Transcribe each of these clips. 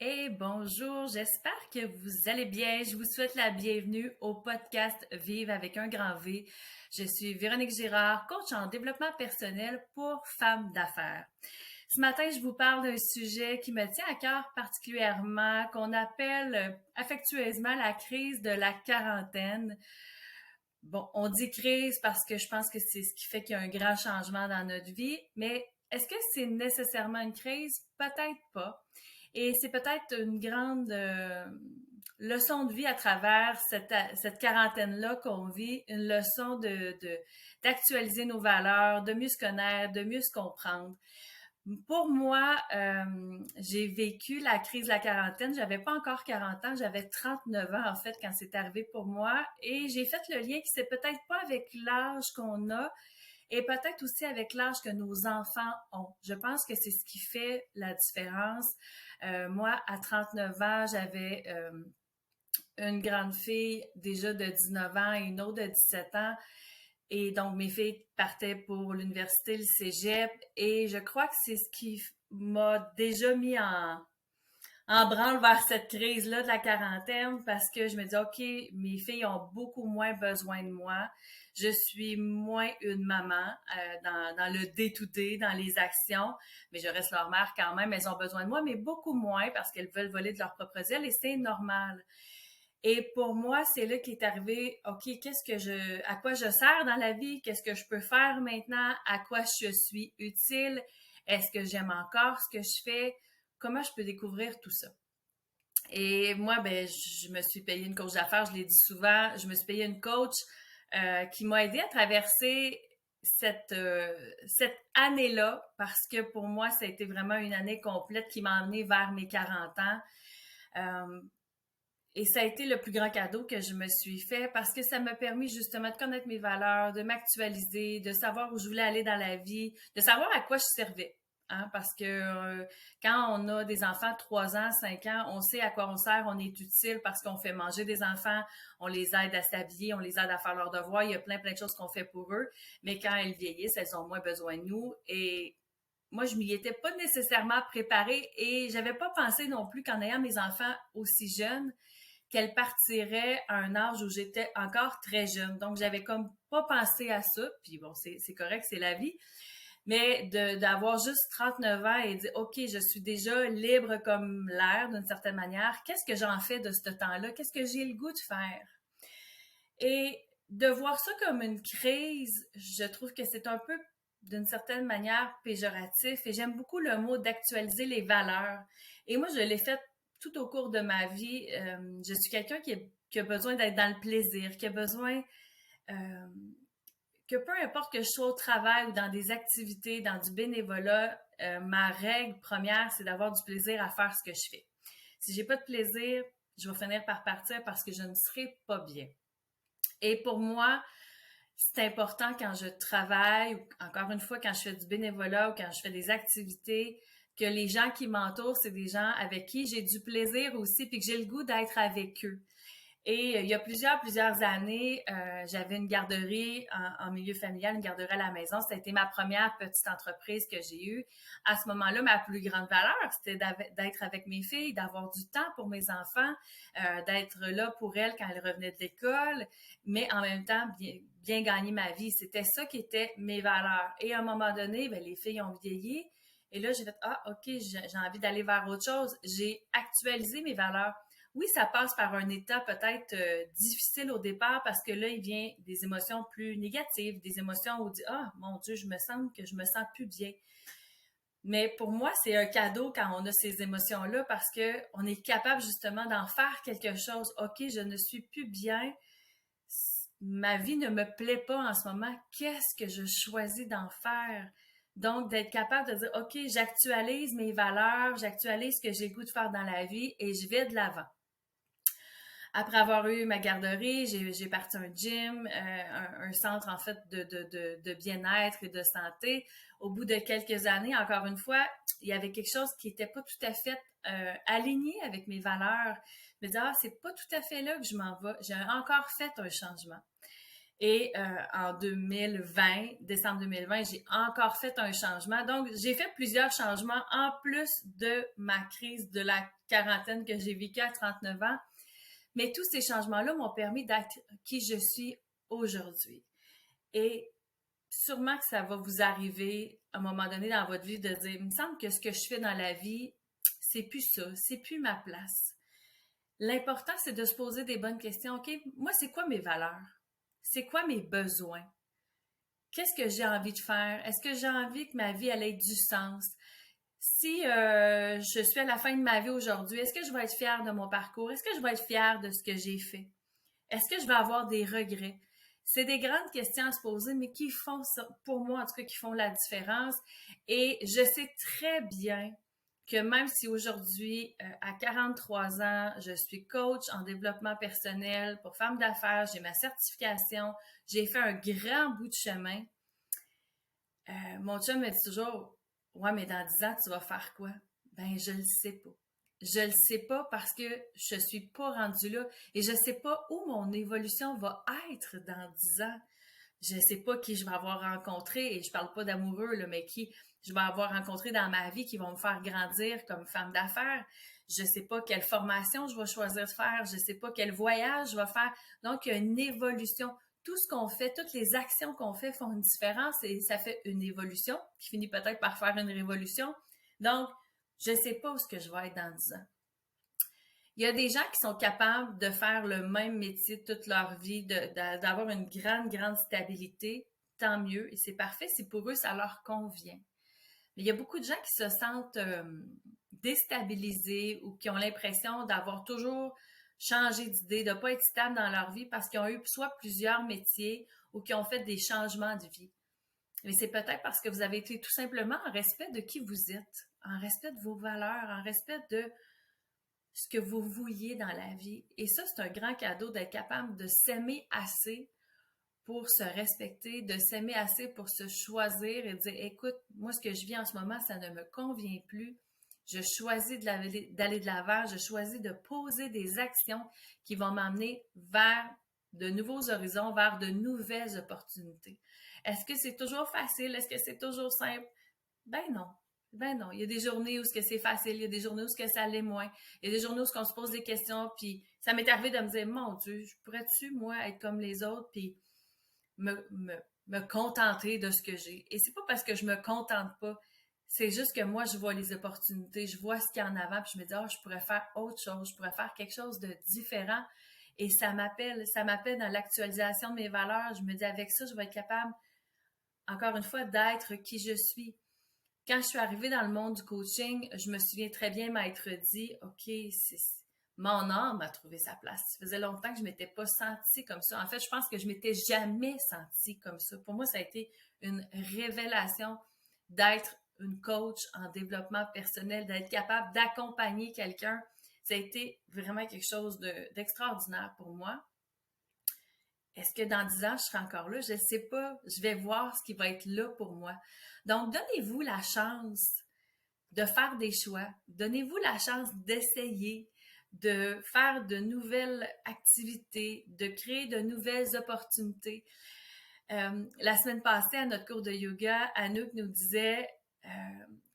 Et bonjour, j'espère que vous allez bien. Je vous souhaite la bienvenue au podcast Vive avec un grand V. Je suis Véronique Girard, coach en développement personnel pour femmes d'affaires. Ce matin, je vous parle d'un sujet qui me tient à cœur particulièrement, qu'on appelle affectueusement la crise de la quarantaine. Bon, on dit crise parce que je pense que c'est ce qui fait qu'il y a un grand changement dans notre vie, mais est-ce que c'est nécessairement une crise? Peut-être pas. Et c'est peut-être une grande leçon de vie à travers cette quarantaine-là qu'on vit, une leçon d'actualiser nos valeurs, de mieux se connaître, de mieux se comprendre. Pour moi, j'ai vécu la crise de la quarantaine. J'avais pas encore 40 ans, j'avais 39 ans en fait quand c'est arrivé pour moi. Et j'ai fait le lien qui c'est peut-être pas avec l'âge qu'on a et peut-être aussi avec l'âge que nos enfants ont. Je pense que c'est ce qui fait la différence. Moi, à 39 ans, j'avais une grande fille déjà de 19 ans et une autre de 17 ans. Et donc, mes filles partaient pour l'université, le cégep. Et je crois que c'est ce qui m'a déjà mis en branle vers cette crise-là de la quarantaine parce que je me dis, OK, mes filles ont beaucoup moins besoin de moi. Je suis moins une maman dans le day-to-day, dans les actions, mais je reste leur mère quand même. Elles ont besoin de moi, mais beaucoup moins parce qu'elles veulent voler de leurs propres ailes et c'est normal. Et pour moi, c'est là qu'est arrivé, OK, à quoi je sers dans la vie? Qu'est-ce que je peux faire maintenant? À quoi je suis utile? Est-ce que j'aime encore ce que je fais? Comment je peux découvrir tout ça? Et moi, ben, je me suis payé une coach d'affaires, je l'ai dit souvent, je me suis payé une coach qui m'a aidé à traverser cette année-là parce que pour moi, ça a été vraiment une année complète qui m'a emmenée vers mes 40 ans. Euh, et ça a été le plus grand cadeau que je me suis fait parce que ça m'a permis justement de connaître mes valeurs, de m'actualiser, de savoir où je voulais aller dans la vie, de savoir à quoi je servais. Hein, parce que quand on a des enfants de 3 ans, 5 ans, on sait à quoi on sert, on est utile parce qu'on fait manger des enfants, on les aide à s'habiller, on les aide à faire leurs devoirs, il y a plein de choses qu'on fait pour eux. Mais quand elles vieillissent, elles ont moins besoin de nous. Et moi, je m'y étais pas nécessairement préparée et j'avais pas pensé non plus qu'en ayant mes enfants aussi jeunes, qu'elle partirait à un âge où j'étais encore très jeune. Donc, j'avais comme pas pensé à ça. Puis bon, c'est correct, c'est la vie. Mais d'avoir juste 39 ans et dire, OK, je suis déjà libre comme l'air d'une certaine manière. Qu'est-ce que j'en fais de ce temps-là? Qu'est-ce que j'ai le goût de faire? Et de voir ça comme une crise, je trouve que c'est un peu d'une certaine manière péjoratif et j'aime beaucoup le mot d'actualiser les valeurs. Et moi, je l'ai fait tout au cours de ma vie. Je suis quelqu'un qui a besoin d'être dans le plaisir, qui a besoin euh, que peu importe que je sois au travail ou dans des activités, dans du bénévolat, ma règle première, c'est d'avoir du plaisir à faire ce que je fais. Si j'ai pas de plaisir, je vais finir par partir parce que je ne serai pas bien. Et pour moi, c'est important quand je travaille, ou encore une fois, quand je fais du bénévolat ou quand je fais des activités, que les gens qui m'entourent, c'est des gens avec qui j'ai du plaisir aussi, puis que j'ai le goût d'être avec eux. Et il y a plusieurs années, j'avais une garderie en milieu familial, une garderie à la maison. Ça a été ma première petite entreprise que j'ai eue. À ce moment-là, ma plus grande valeur, c'était d'être avec mes filles, d'avoir du temps pour mes enfants, d'être là pour elles quand elles revenaient de l'école, mais en même temps, bien gagner ma vie. C'était ça qui était mes valeurs. Et à un moment donné, ben, les filles ont vieilli. Et là, j'ai fait, ah, OK, j'ai envie d'aller vers autre chose. J'ai actualisé mes valeurs. Oui, ça passe par un état peut-être difficile au départ parce que là, il vient des émotions plus négatives, des émotions où on dit ah mon Dieu, je me sens plus bien. Mais pour moi, c'est un cadeau quand on a ces émotions-là parce que on est capable justement d'en faire quelque chose. OK, je ne suis plus bien. Ma vie ne me plaît pas en ce moment. Qu'est-ce que je choisis d'en faire? Donc, d'être capable de dire, OK, j'actualise mes valeurs, j'actualise ce que j'ai le goût de faire dans la vie et je vais de l'avant. Après avoir eu ma garderie, j'ai parti un gym, un centre en fait de bien-être et de santé. Au bout de quelques années, encore une fois, il y avait quelque chose qui n'était pas tout à fait aligné avec mes valeurs. Je me disais, ah, c'est pas tout à fait là que je m'en vais. J'ai encore fait un changement. Et en 2020, décembre 2020, j'ai encore fait un changement. Donc, j'ai fait plusieurs changements en plus de ma crise de la quarantaine que j'ai vécue à 39 ans. Mais tous ces changements-là m'ont permis d'être qui je suis aujourd'hui. Et sûrement que ça va vous arriver à un moment donné dans votre vie de dire, il me semble que ce que je fais dans la vie, c'est plus ça, c'est plus ma place. L'important, c'est de se poser des bonnes questions. OK, moi, c'est quoi mes valeurs? C'est quoi mes besoins? Qu'est-ce que j'ai envie de faire? Est-ce que j'ai envie que ma vie elle ait du sens? Si je suis à la fin de ma vie aujourd'hui, est-ce que je vais être fière de mon parcours? Est-ce que je vais être fière de ce que j'ai fait? Est-ce que je vais avoir des regrets? C'est des grandes questions à se poser, mais qui font ça, pour moi en tout cas, qui font la différence. Et je sais très bien que même si aujourd'hui, à 43 ans, je suis coach en développement personnel pour femmes d'affaires, j'ai ma certification, j'ai fait un grand bout de chemin, mon chum me dit toujours, ouais, mais dans 10 ans, tu vas faire quoi? Ben, je le sais pas. Je le sais pas parce que je suis pas rendue là et je sais pas où mon évolution va être dans 10 ans. Je sais pas qui je vais avoir rencontré et je parle pas d'amoureux, là, mais qui je vais avoir rencontré dans ma vie qui vont me faire grandir comme femme d'affaires. Je sais pas quelle formation je vais choisir de faire. Je sais pas quel voyage je vais faire. Donc, il y a une évolution. Tout ce qu'on fait, toutes les actions qu'on fait font une différence et ça fait une évolution qui finit peut-être par faire une révolution. Donc, je sais pas où ce que je vais être dans 10 ans. Il y a des gens qui sont capables de faire le même métier toute leur vie, d'avoir une grande, grande stabilité, tant mieux, et c'est parfait si pour eux, ça leur convient. Mais il y a beaucoup de gens qui se sentent déstabilisés ou qui ont l'impression d'avoir toujours changé d'idée, de ne pas être stable dans leur vie parce qu'ils ont eu soit plusieurs métiers ou qui ont fait des changements de vie. Mais c'est peut-être parce que vous avez été tout simplement en respect de qui vous êtes, en respect de vos valeurs, en respect de ce que vous vouliez dans la vie. Et ça, c'est un grand cadeau d'être capable de s'aimer assez pour se respecter, de s'aimer assez pour se choisir et dire, écoute, moi, ce que je vis en ce moment, ça ne me convient plus. Je choisis d'aller de l'avant, je choisis de poser des actions qui vont m'amener vers de nouveaux horizons, vers de nouvelles opportunités. Est-ce que c'est toujours facile? Est-ce que c'est toujours simple? Ben non. Ben non. Il y a des journées où c'est facile, il y a des journées où ça l'est moins. Il y a des journées où on se pose des questions, puis ça m'est arrivé de me dire, mon Dieu, je pourrais-tu, moi, être comme les autres, puis me contenter de ce que j'ai. Et c'est pas parce que je me contente pas, c'est juste que moi, je vois les opportunités, je vois ce qu'il y a en avant, puis je me dis, je pourrais faire autre chose, je pourrais faire quelque chose de différent. Et ça m'appelle dans l'actualisation de mes valeurs. Je me dis, avec ça, je vais être capable, encore une fois, d'être qui je suis. Quand je suis arrivée dans le monde du coaching, je me souviens très bien m'être dit, OK, mon âme a trouvé sa place. Ça faisait longtemps que je ne m'étais pas sentie comme ça. En fait, je pense que je ne m'étais jamais sentie comme ça. Pour moi, ça a été une révélation d'être une coach en développement personnel, d'être capable d'accompagner quelqu'un. Ça a été vraiment quelque chose d'extraordinaire pour moi. Est-ce que dans 10 ans, je serai encore là? Je ne sais pas. Je vais voir ce qui va être là pour moi. Donc, donnez-vous la chance de faire des choix. Donnez-vous la chance d'essayer, de faire de nouvelles activités, de créer de nouvelles opportunités. La semaine passée, à notre cours de yoga, Anouk nous disait,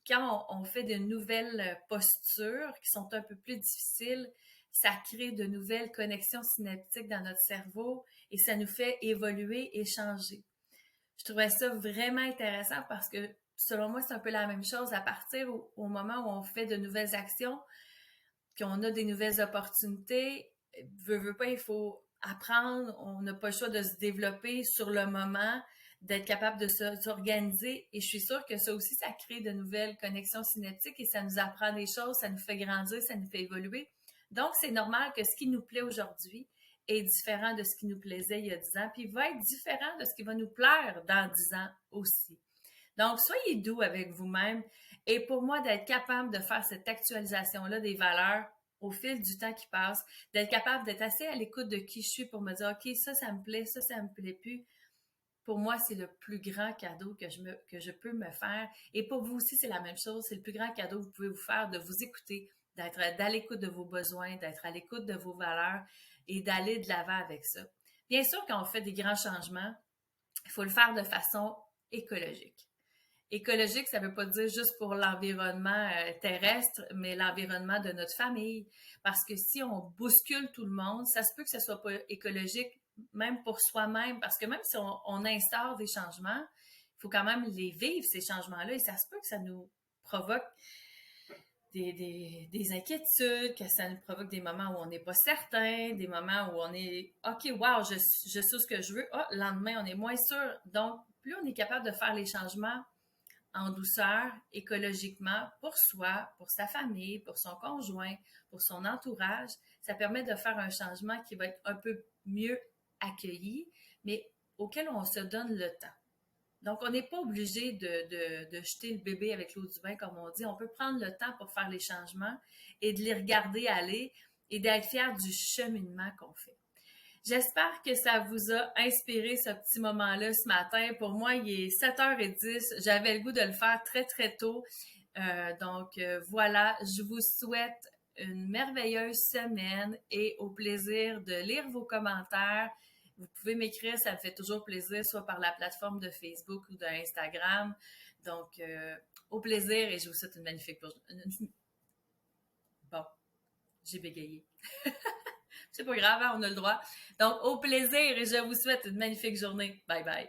quand on fait de nouvelles postures qui sont un peu plus difficiles, ça crée de nouvelles connexions synaptiques dans notre cerveau et ça nous fait évoluer et changer. Je trouvais ça vraiment intéressant parce que selon moi, c'est un peu la même chose à partir au moment où on fait de nouvelles actions, qu'on a des nouvelles opportunités. Veut pas, il faut apprendre, on n'a pas le choix de se développer sur le moment, d'être capable de s'organiser. Et je suis sûre que ça aussi, ça crée de nouvelles connexions synaptiques et ça nous apprend des choses, ça nous fait grandir, ça nous fait évoluer. Donc, c'est normal que ce qui nous plaît aujourd'hui est différent de ce qui nous plaisait il y a 10 ans, puis va être différent de ce qui va nous plaire dans 10 ans aussi. Donc, soyez doux avec vous-même. Et pour moi, d'être capable de faire cette actualisation-là des valeurs au fil du temps qui passe, d'être capable d'être assez à l'écoute de qui je suis pour me dire, OK, ça me plaît, ça me plaît plus. Pour moi, c'est le plus grand cadeau que je peux me faire. Et pour vous aussi, c'est la même chose. C'est le plus grand cadeau que vous pouvez vous faire de vous écouter, d'être à l'écoute de vos besoins, d'être à l'écoute de vos valeurs et d'aller de l'avant avec ça. Bien sûr, quand on fait des grands changements, il faut le faire de façon écologique. Écologique, ça ne veut pas dire juste pour l'environnement terrestre, mais l'environnement de notre famille. Parce que si on bouscule tout le monde, ça se peut que ce ne soit pas écologique, même pour soi-même. Parce que même si on instaure des changements, il faut quand même les vivre, ces changements-là. Et ça se peut que ça nous provoque des inquiétudes, que ça nous provoque des moments où on n'est pas certain, des moments où on est OK, wow, je sais ce que je veux. Ah, le lendemain, on est moins sûr. Donc, plus on est capable de faire les changements en douceur, écologiquement, pour soi, pour sa famille, pour son conjoint, pour son entourage, ça permet de faire un changement qui va être un peu mieux accueilli, mais auquel on se donne le temps. Donc, on n'est pas obligé de jeter le bébé avec l'eau du bain, comme on dit. On peut prendre le temps pour faire les changements et de les regarder aller et d'être fier du cheminement qu'on fait. J'espère que ça vous a inspiré ce petit moment-là ce matin. Pour moi, il est 7h10. J'avais le goût de le faire très, très tôt. Voilà, je vous souhaite une merveilleuse semaine et au plaisir de lire vos commentaires. Vous pouvez m'écrire, ça me fait toujours plaisir, soit par la plateforme de Facebook ou d'Instagram. Donc, au plaisir et je vous souhaite une magnifique journée. Bon, j'ai bégayé. C'est pas grave, hein, on a le droit. Donc, au plaisir et je vous souhaite une magnifique journée. Bye bye.